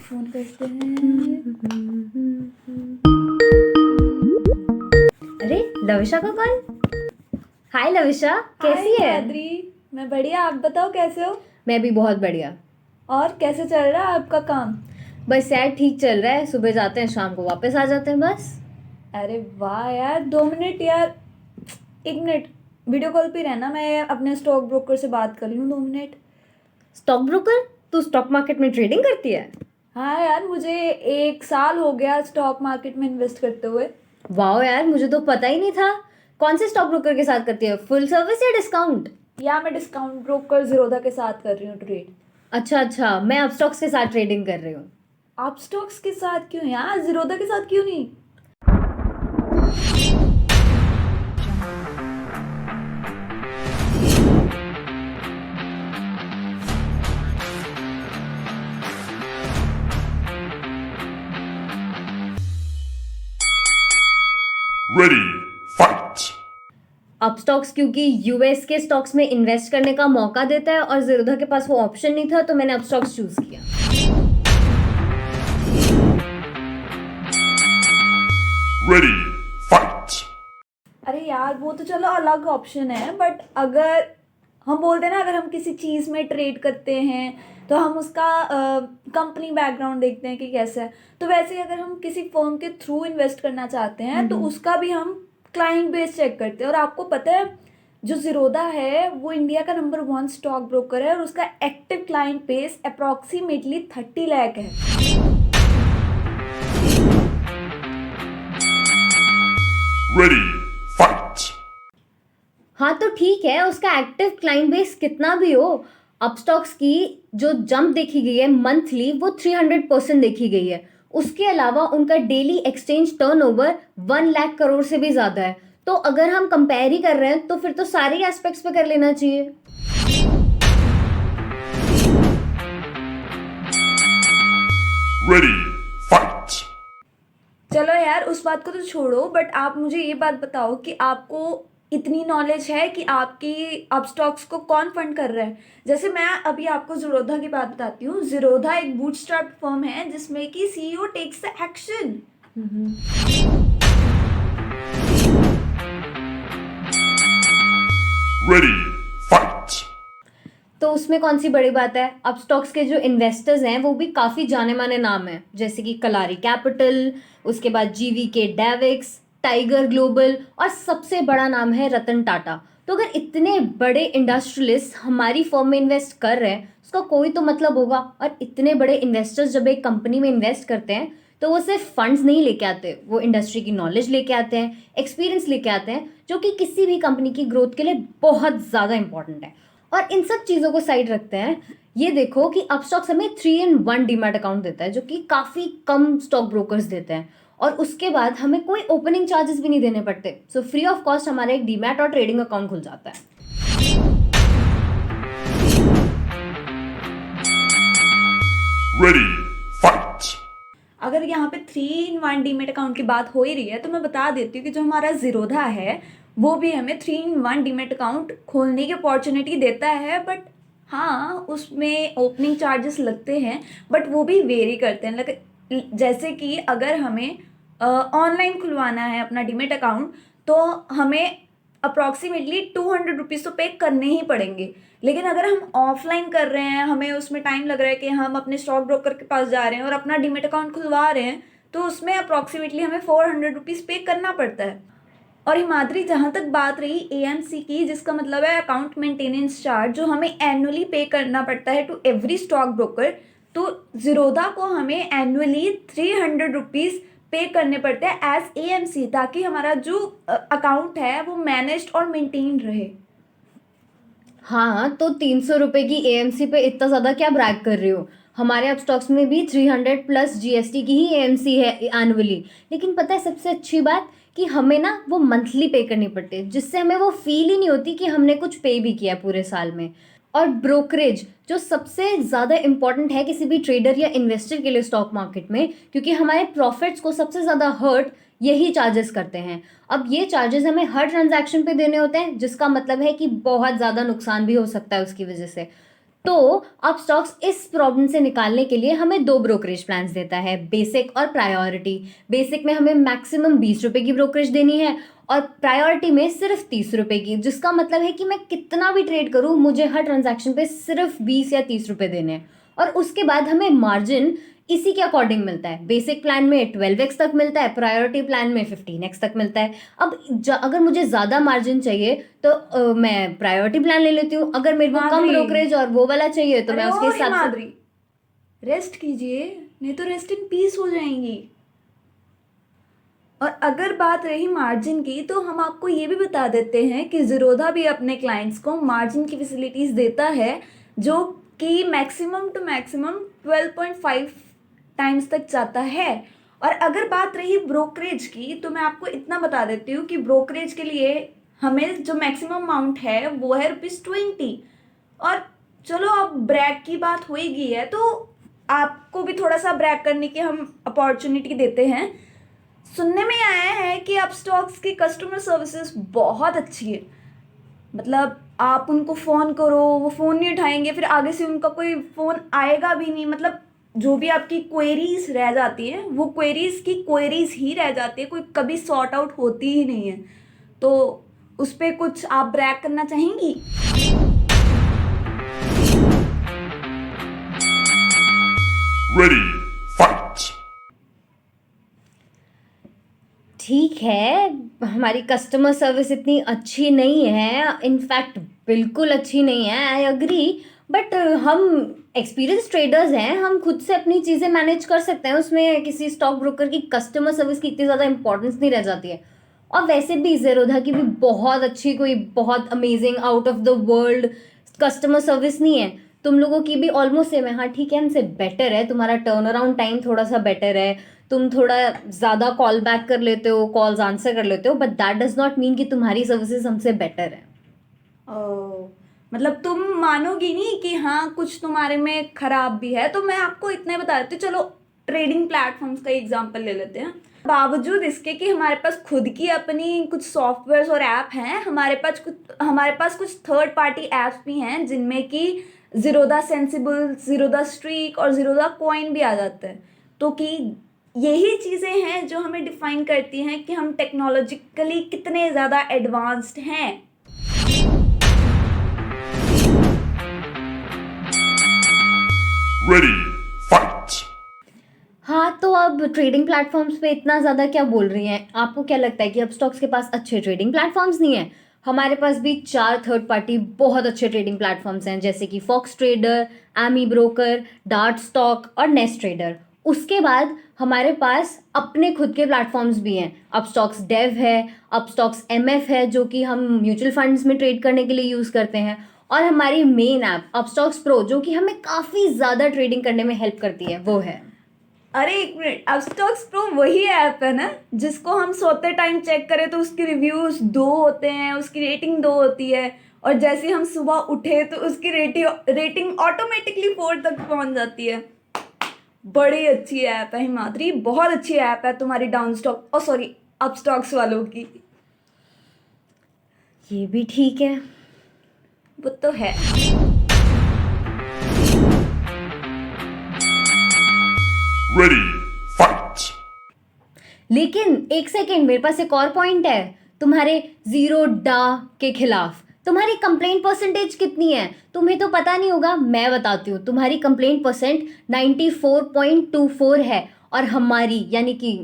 Phone करते हैं। अरे लविशा का कॉल। हाय लविशा, कैसी हाय है? माद्री, मैं बढ़िया। आप बताओ कैसे हो? मैं भी बहुत बढ़िया। और कैसे चल रहा है आपका काम? बस यार ठीक चल रहा है, सुबह जाते हैं शाम को वापस आ जाते हैं बस। अरे वाह यार, 2 मिनट यार, 1 मिनट वीडियो कॉल पे रहना। मैं अपने स्टॉक ब्रोकर से बात कर लूँ 2 मिनट। Stock broker? तू स्टॉक मार्केट में ट्रेडिंग करती है? हाँ यार, मुझे 1 साल हो गया स्टॉक मार्केट में इन्वेस्ट करते हुए। वाह यार, मुझे तो पता ही नहीं था। कौन से स्टॉक ब्रोकर के साथ करती है, फुल सर्विस या डिस्काउंट? या मैं डिस्काउंट ब्रोकर जीरोधा के साथ कर रही हूँ ट्रेड। अच्छा, मैं अपस्टॉक्स के साथ ट्रेडिंग कर रही हूँ। आप स्टॉक्स के साथ क्यों यार, जीरोधा के साथ क्यों नहीं? Ready, fight! अपस्टॉक्स क्योंकि यूएस के स्टॉक्स में इन्वेस्ट करने का मौका देता है और जीरोधा के पास वो ऑप्शन नहीं था, तो मैंने अपस्टॉक्स चूज किया। Ready, fight! अरे यार, वो तो चलो अलग ऑप्शन है, बट अगर हम बोलते हैं ना, अगर हम किसी चीज़ में ट्रेड करते हैं तो हम उसका कंपनी बैकग्राउंड देखते हैं कि कैसा है। तो वैसे ही अगर हम किसी फर्म के थ्रू इन्वेस्ट करना चाहते हैं तो उसका भी हम क्लाइंट बेस चेक करते हैं। और आपको पता है, जो जीरोधा है वो इंडिया का नंबर 1 स्टॉक ब्रोकर है और उसका active client base approximately 30 lakh है। Ready, fight! हाँ तो ठीक है, उसका एक्टिव क्लाइंट बेस कितना भी हो, अपस्टॉक्स की जो जंप देखी गई है मंथली वो 300% देखी गई है। उसके अलावा उनका daily exchange turnover 1 lakh crore से भी ज्यादा है। तो अगर हम कंपेयर ही कर रहे हैं तो फिर तो सारे एस्पेक्ट्स पे कर लेना चाहिए। Ready, fight! चलो यार, उस बात को तो छोड़ो, बट आप मुझे ये बात बताओ कि आपको इतनी नॉलेज है कि आपकी अपस्टॉक्स को कौन फंड कर रहा है? जैसे मैं अभी आपको जीरोधा की बात बताती हूँ। जीरोधा एक बूटस्ट्रैप फर्म है जिसमें कि CEO takes the action. Ready, fight! तो उसमें कौन सी बड़ी बात है? अपस्टॉक्स के जो इन्वेस्टर्स हैं वो भी काफ़ी जाने माने नाम हैं, जैसे कि कलारी कैपिटल, उसके बाद जीवीके डेविक्स, टाइगर ग्लोबल और सबसे बड़ा नाम है रतन टाटा। तो अगर इतने बड़े इंडस्ट्रियलिस्ट हमारी फर्म में इन्वेस्ट कर रहे हैं, उसका कोई तो मतलब होगा। और इतने बड़े इन्वेस्टर्स जब एक कंपनी में इन्वेस्ट करते हैं तो वो सिर्फ फंड्स नहीं लेके आते, वो इंडस्ट्री की नॉलेज लेके आते हैं, एक्सपीरियंस लेके आते हैं, जो कि किसी भी कंपनी की ग्रोथ के लिए बहुत ज़्यादा इंपॉर्टेंट है। और इन सब चीज़ों को साइड रखते हैं, ये देखो कि अपस्टॉक्स हमें 3-in-1 डीमैट अकाउंट देता है, जो कि काफ़ी कम स्टॉक ब्रोकर्स देते हैं। और उसके बाद हमें कोई ओपनिंग चार्जेस भी नहीं देने पड़ते। सो फ्री ऑफ कॉस्ट हमारा एक डीमैट और ट्रेडिंग अकाउंट खुल जाता है। Ready, fight! अगर यहाँ पे 3-in-1 डीमेट अकाउंट की बात हो ही रही है तो मैं बता देती हूँ कि जो हमारा जीरोधा है वो भी हमें 3-in-1 डीमेट अकाउंट खोलने की अपॉर्चुनिटी देता है। बट हाँ, उसमें ओपनिंग चार्जेस लगते हैं, बट वो भी वेरी करते हैं। जैसे कि अगर हमें ऑनलाइन खुलवाना है अपना डीमेट अकाउंट तो हमें अप्रॉक्सीमेटली 200 रुपीज़ तो पे करने ही पड़ेंगे। लेकिन अगर हम ऑफलाइन कर रहे हैं, हमें उसमें टाइम लग रहा है कि हम अपने स्टॉक ब्रोकर के पास जा रहे हैं और अपना डीमेट अकाउंट खुलवा रहे हैं, तो उसमें अप्रॉक्सीमेटली हमें 400 रुपीज़ पे करना पड़ता है। और हिमाद्री, जहाँ तक बात रही एएमसी की, जिसका मतलब है अकाउंट मेंटेनेंस चार्ज, जो हमें एनुअली पे करना पड़ता है टू एवरी स्टॉक ब्रोकर, तो जीरोधा को हमें एनुअली 300 रुपीज़ पे करने पड़ते हैं एज एएमसी, ताकि हमारा जो अकाउंट है वो मैनेज्ड और मेंटेन रहे। हाँ, तो 300 रुपये की एएमसी पे इतना ज़्यादा क्या ब्रैग कर रही हो? हमारे अपस्टॉक्स में भी 300 प्लस जीएसटी की ही एएमसी है एनुअली। लेकिन पता है सबसे अच्छी बात, कि हमें ना वो मंथली पे करनी पड़ती है, जिससे हमें वो फील ही नहीं होती कि हमने कुछ पे भी किया पूरे साल में। और ब्रोकरेज जो सबसे ज़्यादा इंपॉर्टेंट है किसी भी ट्रेडर या इन्वेस्टर के लिए स्टॉक मार्केट में, क्योंकि हमारे प्रॉफिट्स को सबसे ज़्यादा हर्ट यही चार्जेस करते हैं। अब ये चार्जेस हमें हर ट्रांजैक्शन पे देने होते हैं, जिसका मतलब है कि बहुत ज़्यादा नुकसान भी हो सकता है उसकी वजह से। तो अब स्टॉक्स इस प्रॉब्लम से निकालने के लिए हमें दो ब्रोकरेज प्लान्स देता है, बेसिक और प्रायोरिटी। बेसिक में हमें मैक्सिमम 20 रुपए की ब्रोकरेज देनी है और प्रायोरिटी में सिर्फ 30 रुपए की, जिसका मतलब है कि मैं कितना भी ट्रेड करूं मुझे हर ट्रांजैक्शन पे सिर्फ 20 या 30 रुपए देने हैं। और उसके बाद हमें मार्जिन इसी के अकॉर्डिंग मिलता है। बेसिक प्लान में 12x तक मिलता है, प्रायोरिटी प्लान में 15x तक मिलता है। अब अगर मुझे ज़्यादा मार्जिन चाहिए तो मैं प्रायोरिटी प्लान ले लेती हूँ, अगर मेरे को कम माधुरी। ब्रोकरेज और वो वाला चाहिए तो मैं अरे उसके ओ हिसाब से। हिमाद्री, रेस्ट कीजिए, नहीं तो रेस्ट इन पीस हो जाएंगी। और अगर बात रही मार्जिन की, तो हम आपको ये भी बता देते हैं कि ज़ीरोधा भी अपने क्लाइंट्स को मार्जिन की फैसिलिटीज़ देता है, जो कि मैक्सिमम टू मैक्सिमम 12.5 टाइम्स तक जाता है। और अगर बात रही ब्रोकरेज की, तो मैं आपको इतना बता देती हूँ कि ब्रोकरेज के लिए हमें जो मैक्सिमम अमाउंट है वो है ₹20। और चलो, अब ब्रैक की बात हो ही गई है, तो आपको भी थोड़ा सा ब्रैक करने की हम अपॉर्चुनिटी देते हैं। सुनने में आया है कि अपस्टॉक्स की कस्टमर सर्विसेज बहुत अच्छी है। मतलब आप उनको फ़ोन करो, वो फ़ोन नहीं उठाएंगे, फिर आगे से उनका कोई फ़ोन आएगा भी नहीं। मतलब जो भी आपकी क्वेरीज रह जाती हैं, वो क्वेरीज की क्वेरीज ही रह जाती है, कोई कभी सॉर्ट आउट होती ही नहीं है। तो उस पर कुछ आप ब्रैक करना चाहेंगी? Ready, fight! ठीक है, हमारी कस्टमर सर्विस इतनी अच्छी नहीं है, इनफैक्ट बिल्कुल अच्छी नहीं है, आई अग्री। बट हम एक्सपीरियंस ट्रेडर्स हैं, हम खुद से अपनी चीज़ें मैनेज कर सकते हैं, उसमें किसी स्टॉक ब्रोकर की कस्टमर सर्विस की इतनी ज़्यादा इंपॉर्टेंस नहीं रह जाती है। और वैसे भी ज़ेरोधा की भी बहुत अच्छी, कोई बहुत amazing out of the world customer service नहीं है। तुम लोगों की भी ऑलमोस्ट सेम है, हाँ ठीक है, हमसे बेटर है, तुम्हारा टर्न अराउंड टाइम थोड़ा सा बेटर है, तुम थोड़ा ज़्यादा कॉल बैक कर लेते हो, कॉल्स आंसर कर लेते हो, but that does not mean कि तुम्हारी सर्विसेज हमसे बेटर है। मतलब तुम मानोगी नहीं कि हाँ कुछ तुम्हारे में खराब भी है। तो मैं आपको इतना ही बता देती हूँ, चलो ट्रेडिंग प्लेटफॉर्म्स का एग्जांपल ले लेते हैं। बावजूद इसके कि हमारे पास खुद की अपनी कुछ सॉफ्टवेयर्स और ऐप हैं, हमारे पास कुछ थर्ड पार्टी ऐप्स भी हैं, जिनमें कि ज़ीरोधा सेंसिबल, ज़ीरोधा स्ट्रीक और ज़ीरोधा कॉइन भी आ जाता है। तो कि यही चीज़ें हैं जो हमें डिफाइन करती हैं कि हम टेक्नोलॉजिकली कितने ज़्यादा एडवांस्ड हैं। Ready, fight! हाँ, तो अब ट्रेडिंग प्लेटफॉर्म्स पे इतना ज़्यादा क्या बोल रही हैं? आपको क्या लगता है कि अब स्टॉक्स के पास अच्छे ट्रेडिंग प्लेटफॉर्म्स नहीं हैं? हमारे पास भी 4 थर्ड पार्टी बहुत अच्छे ट्रेडिंग प्लेटफॉर्म्स हैं, जैसे कि फॉक्स ट्रेडर, एमी ब्रोकर, डार्ट स्टॉक और नेस्ट ट्रेडर। उसके बाद हमारे पास अपने खुद के प्लेटफॉर्म्स भी हैं। अपस्टॉक्स डेव है, अपस्टॉक्स एमएफ है, जो कि हम म्यूचुअल फंड्स में ट्रेड करने के लिए यूज़ करते हैं, और हमारी मेन ऐप अपस्टॉक्स प्रो, जो कि हमें काफ़ी ज़्यादा ट्रेडिंग करने में हेल्प करती है, वो है। अरे एक मिनट, अपस्टॉक्स प्रो वही ऐप है ना जिसको हम सोते टाइम चेक करें तो उसकी रिव्यूज 2 होते हैं, उसकी रेटिंग 2 होती है, और जैसे हम सुबह उठे तो उसकी रेटिंग ऑटोमेटिकली 4 तक पहुंच जाती है। बड़ी अच्छी ऐप है हिमाद्री, बहुत अच्छी ऐप है तुम्हारी डाउन स्टॉक, ओ सॉरी, अपस्टॉक्स वालों की। ये भी ठीक है। वो तो है। Ready, fight! लेकिन एक सेकेंड, मेरे पास एक और पॉइंट है तुम्हारे जीरो डा के खिलाफ। तुम्हारी कंप्लेंट परसेंटेज कितनी है? तुम्हें तो पता नहीं होगा, मैं बताती हूँ। तुम्हारी कंप्लेंट परसेंट 94.24 है, और हमारी यानी कि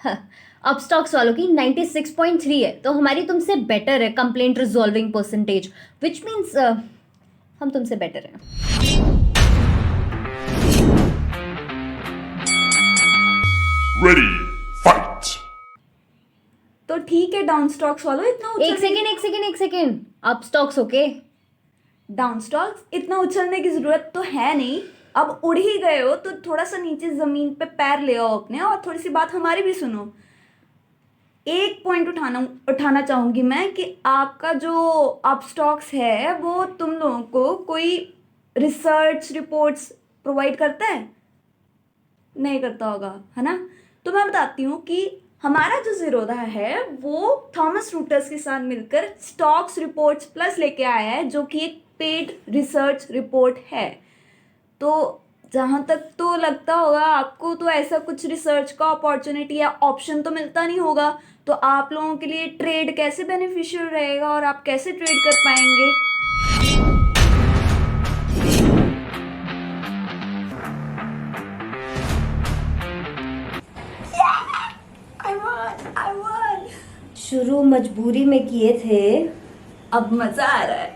अपस्टॉक्स वालों की 96.3 है। तो हमारी तुमसे बेटर है complaint resolving percentage, which means हम तुमसे बेटर हैं। Ready, fight! तो ठीक है डाउन स्टॉक्स वालों, इतना एक second, up stocks okay. Down stocks इतना उछलने की जरूरत तो है नहीं। अब उड़ ही गए हो तो थोड़ा सा नीचे जमीन पे पैर ले आओ अपने, और थोड़ी सी बात हमारी भी सुनो। एक पॉइंट उठाना चाहूंगी मैं कि आपका जो अप स्टॉक्स है वो तुम लोगों को कोई रिसर्च रिपोर्ट्स प्रोवाइड करता है? नहीं करता होगा, है ना। तो मैं बताती हूँ कि हमारा जो ज़ीरोधा है वो थॉमस रूटर्स के साथ मिलकर स्टॉक्स रिपोर्ट्स प्लस लेके आया है, जो कि एक पेड रिसर्च रिपोर्ट है। तो जहाँ तक तो लगता होगा आपको, तो ऐसा कुछ रिसर्च का अपॉर्चुनिटी या ऑप्शन तो मिलता नहीं होगा। तो आप लोगों के लिए ट्रेड कैसे बेनिफिशियल रहेगा और आप कैसे ट्रेड कर पाएंगे? I won! शुरू मजबूरी में किए थे, अब मजा आ रहा है।